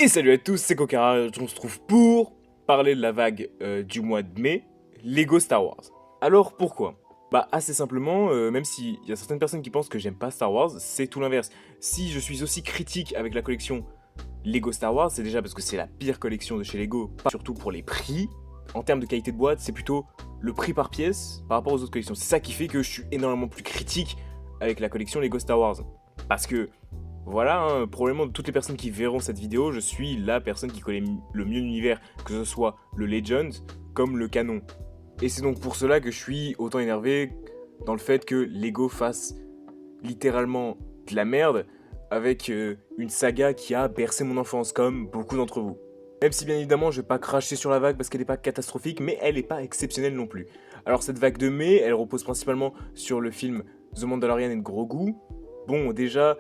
Et salut à tous, c'est Kokara, on se trouve pour parler de la vague du mois de mai, Lego Star Wars. Alors pourquoi? Bah assez simplement, même s'il y a certaines personnes qui pensent que j'aime pas Star Wars, c'est tout l'inverse. Si je suis aussi critique avec la collection Lego Star Wars, c'est déjà parce que c'est la pire collection de chez Lego, pas surtout pour les prix. En termes de qualité de boîte, c'est plutôt le prix par pièce par rapport aux autres collections. C'est ça qui fait que je suis énormément plus critique avec la collection Lego Star Wars. Parce que voilà, probablement de toutes les personnes qui verront cette vidéo, je suis la personne qui connaît le mieux l'univers, que ce soit le Legend comme le canon. Et c'est donc pour cela que je suis autant énervé dans le fait que Lego fasse littéralement de la merde avec une saga qui a bercé mon enfance, comme beaucoup d'entre vous. Même si bien évidemment je vais pas cracher sur la vague parce qu'elle n'est pas catastrophique, mais elle n'est pas exceptionnelle non plus. Alors cette vague de mai, elle repose principalement sur le film The Mandalorian et Grogu. Bon, déjà,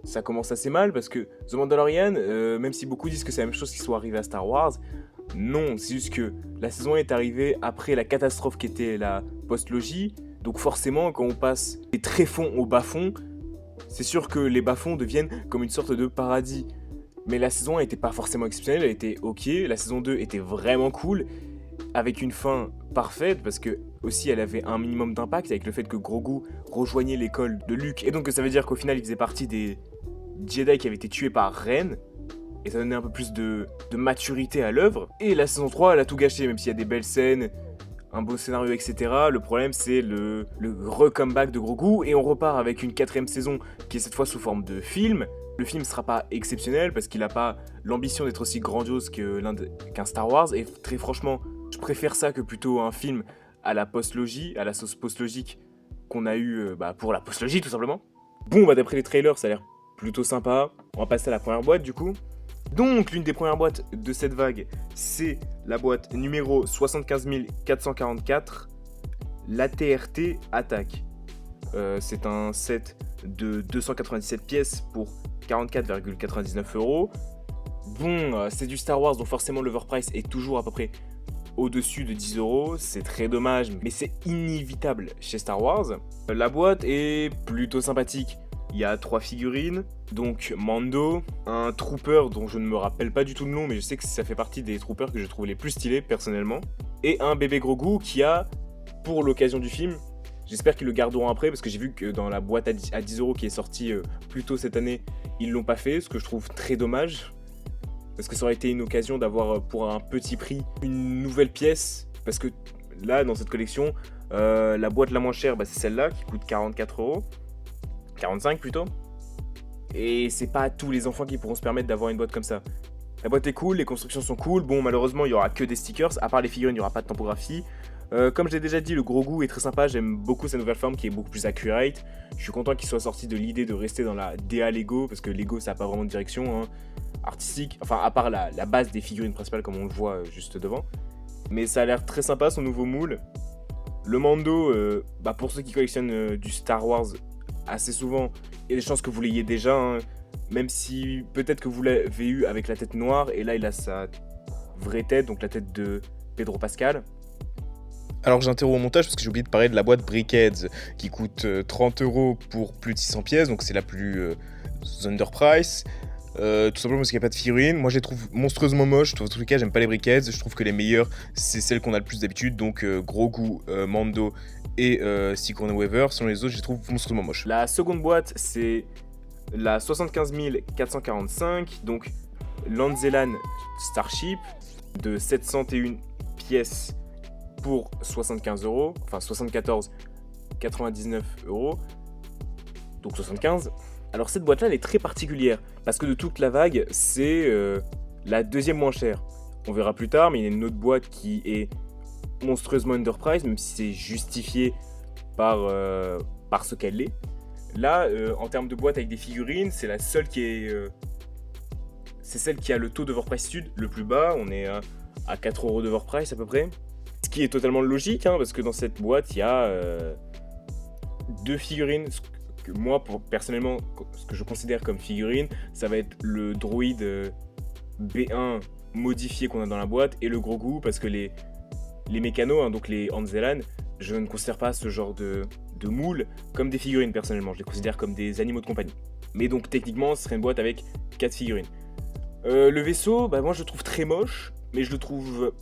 ça commence assez mal parce que The Mandalorian, même si beaucoup disent que c'est la même chose qui soit arrivé à Star Wars, non, c'est juste que la saison 1 est arrivée après la catastrophe qui était la post-logie, donc forcément quand on passe des tréfonds au bas-fond, c'est sûr que les bas-fonds deviennent comme une sorte de paradis. Mais la saison 1 était pas forcément exceptionnelle, elle était ok, la saison 2 était vraiment cool, avec une fin parfaite, parce que aussi elle avait un minimum d'impact avec le fait que Grogu rejoignait l'école de Luke, et donc ça veut dire qu'au final il faisait partie des Jedi qui avaient été tués par Ren, et ça donnait un peu plus de maturité à l'œuvre. Et la saison 3 elle a tout gâché, même s'il y a des belles scènes, un beau scénario, etc. Le problème c'est le re-comeback de Grogu, et on repart avec une 4ème saison qui est cette fois sous forme de film. Le film sera pas exceptionnel parce qu'il a pas l'ambition d'être aussi grandiose qu'un Star Wars, et très franchement, je préfère ça que plutôt un film à la post-logie, à la sauce post-logique qu'on a eu pour la post-logie tout simplement. Bon, bah d'après les trailers, ça a l'air plutôt sympa. On va passer à la première boîte du coup. Donc l'une des premières boîtes de cette vague, c'est la boîte numéro 75 444, la TRT Attack. C'est un set de 297 pièces pour 44,99€. Bon, c'est du Star Wars, donc forcément l'overprice est toujours à peu près au-dessus de 10€. C'est très dommage, mais c'est inévitable chez Star Wars. La boîte est plutôt sympathique. Il y a 3 figurines, donc Mando, un trooper dont je ne me rappelle pas du tout le nom, mais je sais que ça fait partie des troopers que je trouve les plus stylés personnellement, et un bébé Grogu qui a, pour l'occasion du film, j'espère qu'ils le garderont après, parce que j'ai vu que dans la boîte à 10€ qui est sortie plus tôt cette année, ils l'ont pas fait, ce que je trouve très dommage, parce que ça aurait été une occasion d'avoir pour un petit prix une nouvelle pièce, parce que là, dans cette collection, la boîte la moins chère, c'est celle-là, qui coûte 44€. 45 plutôt. Et c'est pas tous les enfants qui pourront se permettre d'avoir une boîte comme ça. La boîte est cool, les constructions sont cool. Bon, malheureusement, il y aura que des stickers. À part les figurines, il n'y aura pas de tempographie. Comme je l'ai déjà dit, le Grogu est très sympa. J'aime beaucoup sa nouvelle forme qui est beaucoup plus accurate. Je suis content qu'il soit sorti de l'idée de rester dans la DA Lego, parce que Lego, ça n'a pas vraiment de direction artistique. Enfin, à part la base des figurines principales, comme on le voit juste devant. Mais ça a l'air très sympa, son nouveau moule. Le Mando, pour ceux qui collectionnent du Star Wars assez souvent, il y a des chances que vous l'ayez déjà, même si peut-être que vous l'avez eu avec la tête noire, et là il a sa vraie tête, donc la tête de Pedro Pascal. Alors j'interromps au montage parce que j'ai oublié de parler de la boîte Brickheads qui coûte 30€ pour plus de 600 pièces, donc c'est la plus underprice. Tout simplement parce qu'il n'y a pas de figurines. Moi je les trouve monstrueusement moches. Dans tous les cas, j'aime pas les Brickheads. Je trouve que les meilleures, c'est celles qu'on a le plus d'habitude. Donc Grogu, Mando et Sigourney Weaver. Selon les autres, je les trouve monstrueusement moches. La seconde boîte, c'est la 75 445. Donc Lanzelan Starship de 701 pièces pour 75€. Enfin 74,99€. Donc 75. Alors cette boîte-là, elle est très particulière, parce que de toute la vague, c'est la deuxième moins chère. On verra plus tard, mais il y a une autre boîte qui est monstrueusement underpriced, même si c'est justifié par ce qu'elle est. Là, en termes de boîte avec des figurines, c'est la seule qui est... c'est celle qui a le taux d'overprice sud le plus bas. On est à 4€ d'overprice à peu près. Ce qui est totalement logique, parce que dans cette boîte, il y a 2 figurines. Que moi, personnellement, ce que je considère comme figurine, ça va être le droïde B1 modifié qu'on a dans la boîte et le Grogu, parce que les mécanos, donc les Anzelan, je ne considère pas ce genre de moule comme des figurines personnellement, je les considère comme des animaux de compagnie. Mais donc techniquement, ce serait une boîte avec 4 figurines. Le vaisseau, bah moi je le trouve très moche, mais je le trouve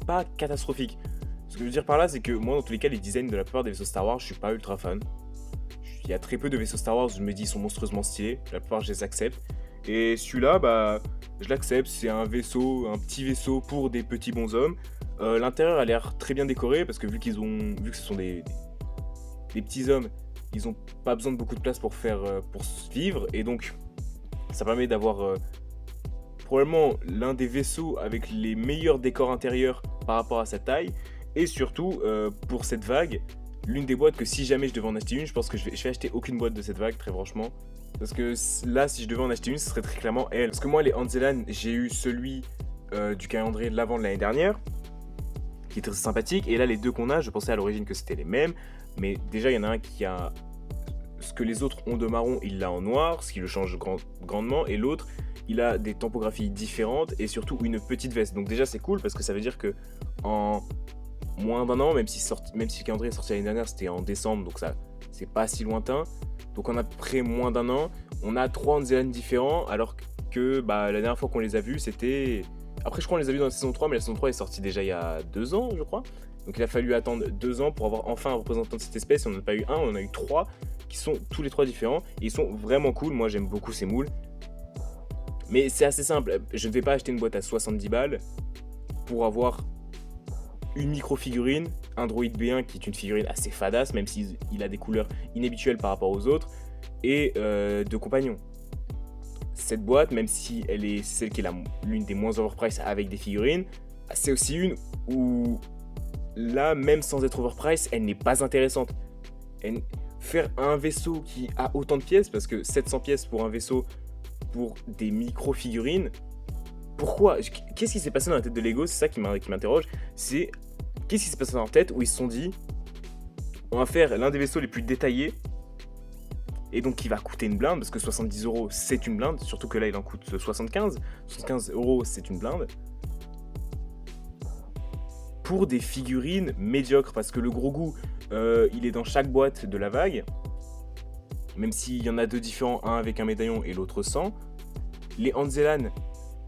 pas catastrophique. Ce que je veux dire par là, c'est que moi, dans tous les cas, les designs de la plupart des vaisseaux Star Wars, je suis pas ultra fan. Il y a très peu de vaisseaux Star Wars où je me dis ils sont monstrueusement stylés. La plupart, je les accepte. Et celui-là, bah, je l'accepte. C'est un vaisseau, un petit vaisseau pour des petits bonshommes. L'intérieur a l'air très bien décoré parce que vu que ce sont des petits hommes, ils ont pas besoin de beaucoup de place pour vivre. Et donc, ça permet d'avoir probablement l'un des vaisseaux avec les meilleurs décors intérieurs par rapport à sa taille. Et surtout, pour cette vague, l'une des boîtes que si jamais je devais en acheter une, je pense que je vais acheter aucune boîte de cette vague, très franchement. Parce que là, si je devais en acheter une, ce serait très clairement elle. Parce que moi, les Anzelan, j'ai eu celui du calendrier de l'avant de l'année dernière, qui est très sympathique. Et là, les deux qu'on a, je pensais à l'origine que c'était les mêmes. Mais déjà, il y en a un qui a ce que les autres ont de marron, il l'a en noir, ce qui le change grandement. Et l'autre, il a des typographies différentes et surtout une petite veste. Donc déjà, c'est cool parce que ça veut dire que en moins d'un an, même si le calendrier est sorti l'année dernière, c'était en décembre, donc ça, c'est pas si lointain. Donc en à peu près moins d'un an, on a 3 Anzelan différents, alors que bah, la dernière fois qu'on les a vus, c'était... Après, je crois qu'on les a vus dans la saison 3, mais la saison 3 est sortie déjà il y a 2 ans, je crois. Donc il a fallu attendre 2 ans pour avoir enfin un représentant de cette espèce. On n'en a pas eu un, on en a eu 3, qui sont tous les 3 différents. Et ils sont vraiment cool, moi j'aime beaucoup ces moules. Mais c'est assez simple, je ne vais pas acheter une boîte à 70 balles pour avoir une micro-figurine, un droïde B1 qui est une figurine assez fadasse, même s'il a des couleurs inhabituelles par rapport aux autres, et de compagnons. Cette boîte, même si elle est celle qui est l'une des moins overpriced avec des figurines, c'est aussi une où, là, même sans être overpriced, elle n'est pas intéressante. Faire un vaisseau qui a autant de pièces, parce que 700 pièces pour un vaisseau, pour des micro-figurines, pourquoi? Qu'est-ce qui s'est passé dans la tête de Lego? C'est ça qui m'interroge. C'est qu'est-ce qui s'est passé dans leur tête où ils se sont dit on va faire l'un des vaisseaux les plus détaillés et donc qui va coûter une blinde parce que 70 € c'est une blinde, surtout que là il en coûte 75. 75 € c'est une blinde. Pour des figurines médiocres parce que le gros goût il est dans chaque boîte de la vague. Même s'il y en a deux différents, un avec un médaillon et l'autre sans. Les Anzelan,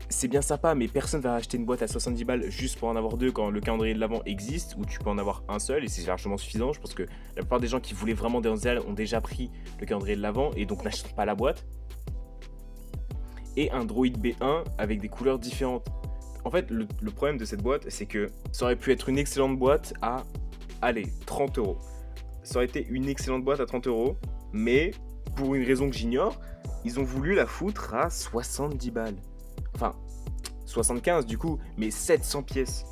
c'est bien sympa, mais personne va acheter une boîte à 70 balles juste pour en avoir deux quand le calendrier de l'avant existe, où tu peux en avoir un seul, et c'est largement suffisant. Je pense que la plupart des gens qui voulaient vraiment des Anzelan ont déjà pris le calendrier de l'avant, et donc n'achètent pas la boîte. Et un droïde B1 avec des couleurs différentes. En fait, le problème de cette boîte, c'est que ça aurait pu être une excellente boîte à, allez, 30 €. Ça aurait été une excellente boîte à 30 €, mais pour une raison que j'ignore, ils ont voulu la foutre à 70 balles. Enfin, 75 du coup, mais 700 pièces.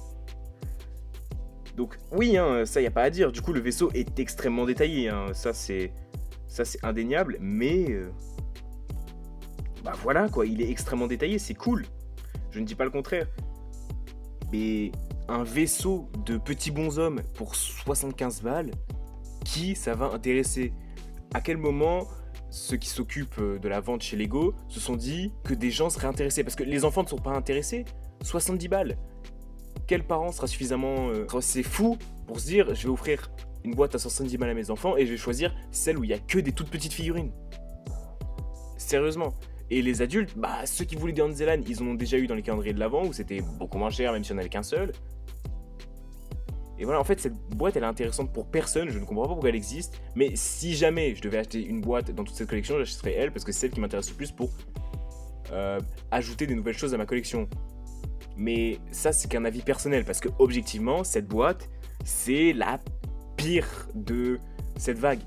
Donc oui, hein, ça y a pas à dire. Du coup, le vaisseau est extrêmement détaillé. Hein. Ça c'est indéniable, mais bah voilà quoi, il est extrêmement détaillé, c'est cool. Je ne dis pas le contraire. Mais un vaisseau de petits bonshommes pour 75 balles, qui ça va intéresser? À quel moment ceux qui s'occupent de la vente chez Lego se sont dit que des gens seraient intéressés? Parce que les enfants ne sont pas intéressés. 70 balles. Quel parent sera suffisamment c'est fou pour se dire je vais offrir une boîte à 70 balles à mes enfants et je vais choisir celle où il n'y a que des toutes petites figurines? Sérieusement. Et les adultes, bah ceux qui voulaient des Anzelan, ils en ont déjà eu dans les calendriers de l'avant où c'était beaucoup moins cher même si on n'avait qu'un seul. Et voilà, en fait, cette boîte, elle est intéressante pour personne. Je ne comprends pas pourquoi elle existe. Mais si jamais je devais acheter une boîte dans toute cette collection, j'achèterais elle parce que c'est celle qui m'intéresse le plus pour ajouter des nouvelles choses à ma collection. Mais ça, c'est qu'un avis personnel parce que objectivement, cette boîte, c'est la pire de cette vague.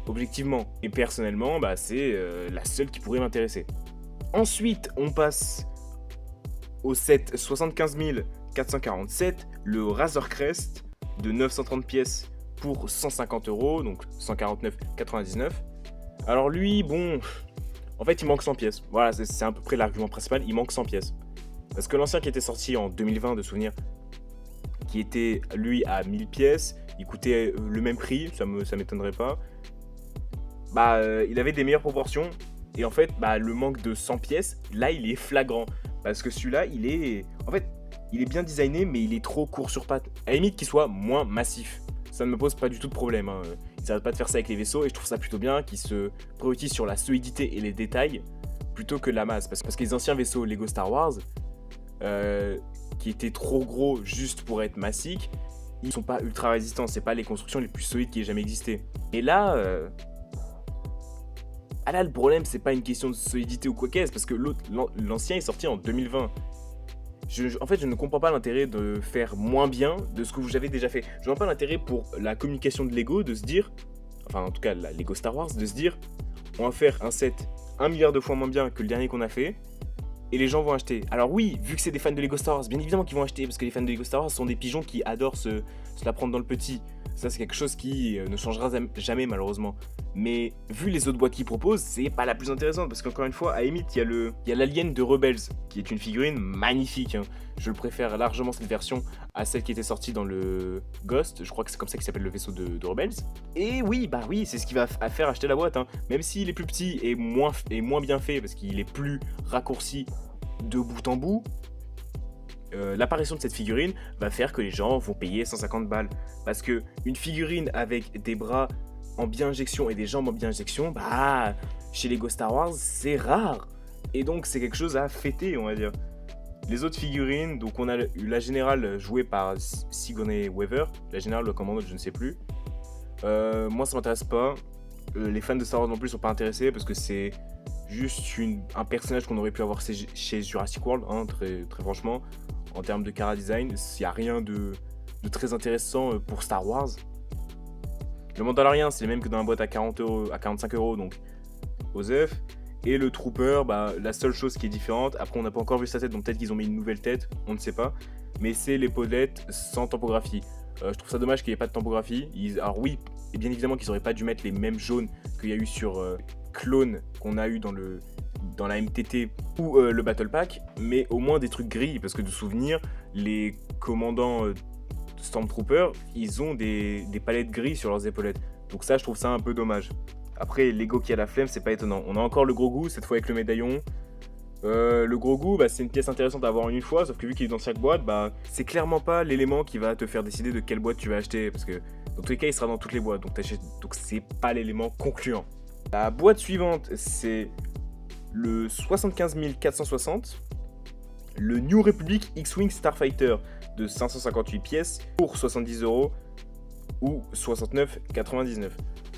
Objectivement. Et personnellement, bah, c'est la seule qui pourrait m'intéresser. Ensuite, on passe au set 75 447, le Razor Crest de 930 pièces pour 150 €, donc 149,99. Alors lui, bon, en fait il manque 100 pièces. Voilà, c'est à peu près l'argument principal, il manque 100 pièces. Parce que l'ancien qui était sorti en 2020 de souvenir, qui était lui à 1000 pièces, il coûtait le même prix, ça m'étonnerait pas. Bah, il avait des meilleures proportions, et en fait, bah, le manque de 100 pièces, là il est flagrant. Parce que celui-là, il est... En fait, il est bien designé, mais il est trop court sur pattes. À la limite qu'il soit moins massif. Ça ne me pose pas du tout de problème. Hein. Ils n'arrêtent pas de faire ça avec les vaisseaux, et je trouve ça plutôt bien qu'ils se préoccupent sur la solidité et les détails, plutôt que la masse. Parce que les anciens vaisseaux Lego Star Wars, qui étaient trop gros juste pour être massiques, ils sont pas ultra résistants, c'est pas les constructions les plus solides qui aient jamais existé. Et là, là le problème c'est pas une question de solidité ou quoi qu'est-ce, parce que l'ancien est sorti en 2020. En fait, je ne comprends pas l'intérêt de faire moins bien de ce que vous avez déjà fait. Je ne vois pas l'intérêt pour la communication de Lego de se dire, enfin en tout cas la Lego Star Wars, de se dire, on va faire un set 1 milliard de fois moins bien que le dernier qu'on a fait, et les gens vont acheter. Alors oui, vu que c'est des fans de Lego Star Wars, bien évidemment qu'ils vont acheter, parce que les fans de Lego Star Wars sont des pigeons qui adorent se la prendre dans le petit. Ça, c'est quelque chose qui ne changera jamais, malheureusement. Mais vu les autres boîtes qu'ils proposent, c'est pas la plus intéressante, parce qu'encore une fois, à Emit, il y a l'Alien de Rebels, qui est une figurine magnifique. Hein. Je le préfère largement, cette version, à celle qui était sortie dans le Ghost. Je crois que c'est comme ça qu'il s'appelle le vaisseau de Rebels. Et oui, c'est ce qui va faire acheter la boîte. Hein. Même s'il est plus petit et moins bien fait, parce qu'il est plus raccourci de bout en bout, l'apparition de cette figurine va faire que les gens vont payer 150 balles. Parce que une figurine avec des bras en bi-injection et des jambes en bi-injection, chez Lego Star Wars, c'est rare. Et donc c'est quelque chose à fêter, on va dire. Les autres figurines, donc on a eu la générale jouée par Sigourney Weaver, la générale ou la commandante, je ne sais plus. Moi ça m'intéresse pas. Les fans de Star Wars non plus sont pas intéressés parce que c'est juste un personnage qu'on aurait pu avoir chez Jurassic World, hein, très, très franchement. En termes de chara design, il n'y a rien de très intéressant pour Star Wars. Le Mandalorian, c'est le même que dans la boîte à 45 €, donc aux œufs. Et le Trooper, la seule chose qui est différente, après on n'a pas encore vu sa tête, donc peut-être qu'ils ont mis une nouvelle tête, on ne sait pas. Mais c'est l'épaulettes sans tempographie. Je trouve ça dommage qu'il n'y ait pas de tempographie. Alors oui, et bien évidemment qu'ils n'auraient pas dû mettre les mêmes jaunes qu'il y a eu sur Clone qu'on a eu dans la MTT ou le Battle Pack, mais au moins des trucs gris, parce que de souvenir, les commandants Stormtroopers, ils ont des palettes gris sur leurs épaulettes. Donc ça, je trouve ça un peu dommage. Après, Lego qui a la flemme, c'est pas étonnant. On a encore le Grogu, cette fois avec le médaillon. Le Grogu, c'est une pièce intéressante à avoir une fois, sauf que vu qu'il est dans chaque boîte, c'est clairement pas l'élément qui va te faire décider de quelle boîte tu vas acheter, parce que dans tous les cas, il sera dans toutes les boîtes, donc c'est pas l'élément concluant. La boîte suivante, c'est le 75 460, le New Republic X-Wing Starfighter de 558 pièces pour 70 € ou 69,99.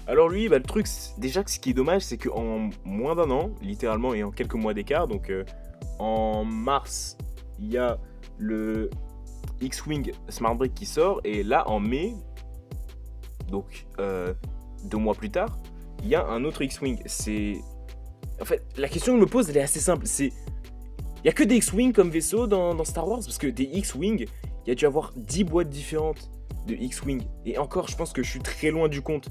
Alors lui, le truc, déjà ce qui est dommage, c'est qu'en moins d'un an, littéralement, et en quelques mois d'écart, donc en mars, il y a le X-Wing Smart Brick qui sort, et là, en mai, donc 2 mois plus tard, il y a un autre X-Wing. En fait, la question que je me pose, elle est assez simple, il n'y a que des X-Wing comme vaisseau dans Star Wars, parce que des X-Wing, il y a dû avoir 10 boîtes différentes de X-Wing, et encore, je pense que je suis très loin du compte.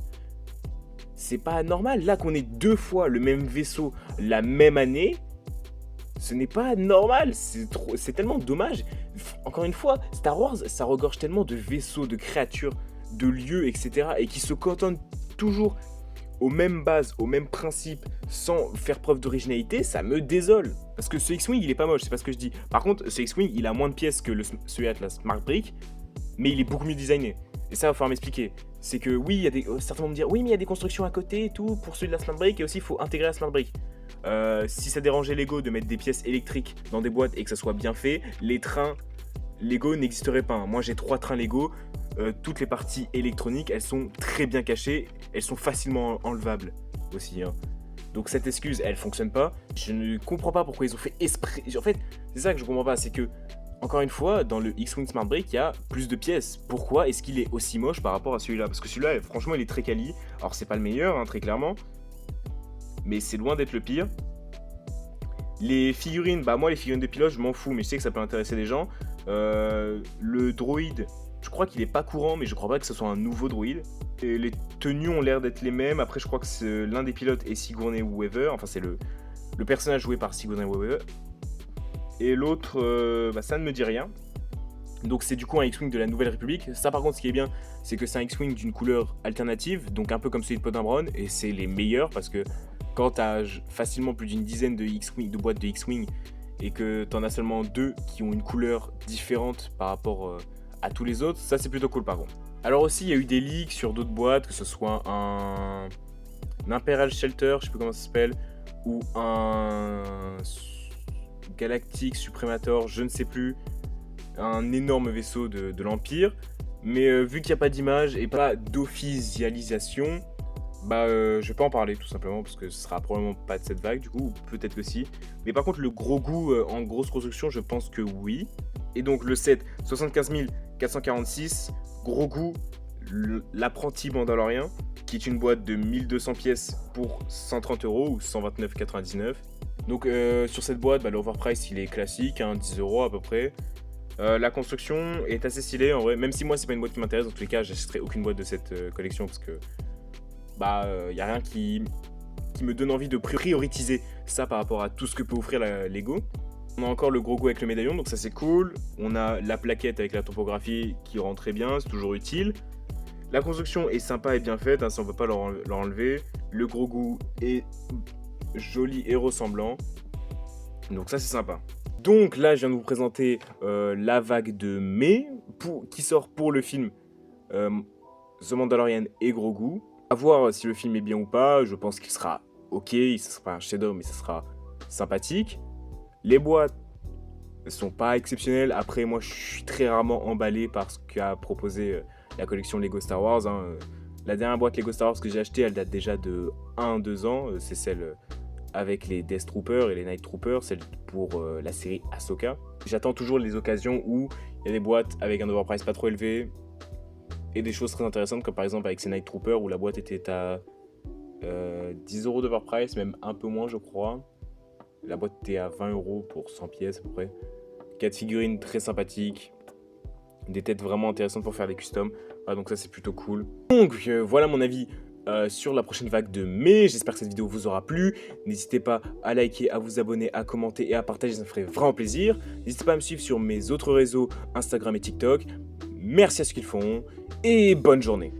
C'est pas normal, là qu'on ait 2 fois le même vaisseau la même année, ce n'est pas normal, c'est tellement dommage. Encore une fois, Star Wars, ça regorge tellement de vaisseaux, de créatures, de lieux, etc. et qui se cantonnent toujours aux mêmes bases, aux mêmes principes, sans faire preuve d'originalité, ça me désole. Parce que ce X-Wing, il est pas moche, c'est pas ce que je dis. Par contre, ce X-Wing, il a moins de pièces que celui avec la Smart Brick, mais il est beaucoup mieux designé. Et ça, il va falloir m'expliquer. C'est que oui, certains vont me dire, oui, mais il y a des constructions à côté et tout pour celui de la Smart Brick, et aussi il faut intégrer la Smart Brick. Si ça dérangeait Lego de mettre des pièces électriques dans des boîtes et que ça soit bien fait, les trains Lego n'existeraient pas. Moi, j'ai 3 trains Lego. Toutes les parties électroniques, elles sont très bien cachées, elles sont facilement enlevables aussi. Hein. Donc cette excuse, elle fonctionne pas. Je ne comprends pas pourquoi ils ont fait esprit. En fait, c'est ça que je comprends pas, c'est que, encore une fois, dans le X-Wing Smart Brick, il y a plus de pièces. Pourquoi est-ce qu'il est aussi moche par rapport à celui-là? Parce que celui-là, franchement, il est très quali. Alors c'est pas le meilleur, hein, très clairement, mais c'est loin d'être le pire. Les figurines, moi les figurines de pilote, je m'en fous, mais je sais que ça peut intéresser des gens. Le droïde, je crois qu'il est pas courant, mais je crois pas que ce soit un nouveau droïde. Et les tenues ont l'air d'être les mêmes. Après, je crois que l'un des pilotes est Sigourney Weaver. Enfin, c'est le personnage joué par Sigourney Weaver. Et l'autre, ça ne me dit rien. Donc c'est du coup un X-Wing de la Nouvelle République. Ça par contre, ce qui est bien, c'est que c'est un X-Wing d'une couleur alternative, donc un peu comme celui de Podin Brown. Et c'est les meilleurs parce que quand t'as facilement plus d'une dizaine de boîtes de X-Wing et que t'en as seulement 2 qui ont une couleur différente par rapport à tous les autres, ça c'est plutôt cool par contre. Alors aussi, il y a eu des leaks sur d'autres boîtes, que ce soit un Imperial Shelter, je sais plus comment ça s'appelle, ou un Galactic Supremator, je ne sais plus, un énorme vaisseau de l'Empire. Mais vu qu'il n'y a pas d'image et pas d'officialisation, bah je vais pas en parler tout simplement parce que ce sera probablement pas de cette vague du coup, ou peut-être que si. Mais par contre le gros goût en grosse construction, je pense que oui. Et donc le set 75 446, gros goût, l'apprenti Mandalorien, qui est une boîte de 1200 pièces pour 130 € ou 129,99. Donc sur cette boîte, bah, le overprice il est classique, hein, 10 € à peu près. La construction est assez stylée en vrai, même si moi c'est pas une boîte qui m'intéresse, dans tous les cas j'achèterai aucune boîte de cette collection parce que bah y a rien qui me donne envie de prioriser ça par rapport à tout ce que peut offrir la Lego. On a encore le gros goût avec le médaillon, donc ça c'est cool. On a la plaquette avec la topographie qui rend très bien, c'est toujours utile. La construction est sympa et bien faite, hein, ça on peut pas leur enlever. Le gros goût est joli et ressemblant, donc ça c'est sympa. Donc là je viens de vous présenter la vague de mai qui sort pour le film The Mandalorian et gros goût. A voir si le film est bien ou pas, je pense qu'il sera ok, ce sera pas un chef-d'œuvre mais ça sera sympathique. Les boîtes sont pas exceptionnelles, après moi je suis très rarement emballé par ce qu'a proposé la collection Lego Star Wars. Hein. La dernière boîte Lego Star Wars que j'ai achetée, elle date déjà de 1-2 ans, c'est celle avec les Death Troopers et les Night Troopers, celle pour la série Ahsoka. J'attends toujours les occasions où il y a des boîtes avec un overprice pas trop élevé, et des choses très intéressantes comme par exemple avec ces Night Troopers où la boîte était à 10 € d'overprice, même un peu moins je crois. La boîte était à 20 € pour 100 pièces à peu près. 4 figurines très sympathiques, des têtes vraiment intéressantes pour faire des customs. Ah, donc ça c'est plutôt cool. Donc voilà mon avis sur la prochaine vague de mai. J'espère que cette vidéo vous aura plu. N'hésitez pas à liker, à vous abonner, à commenter et à partager, ça me ferait vraiment plaisir. N'hésitez pas à me suivre sur mes autres réseaux, Instagram et TikTok. Merci à ceux qui le font et bonne journée.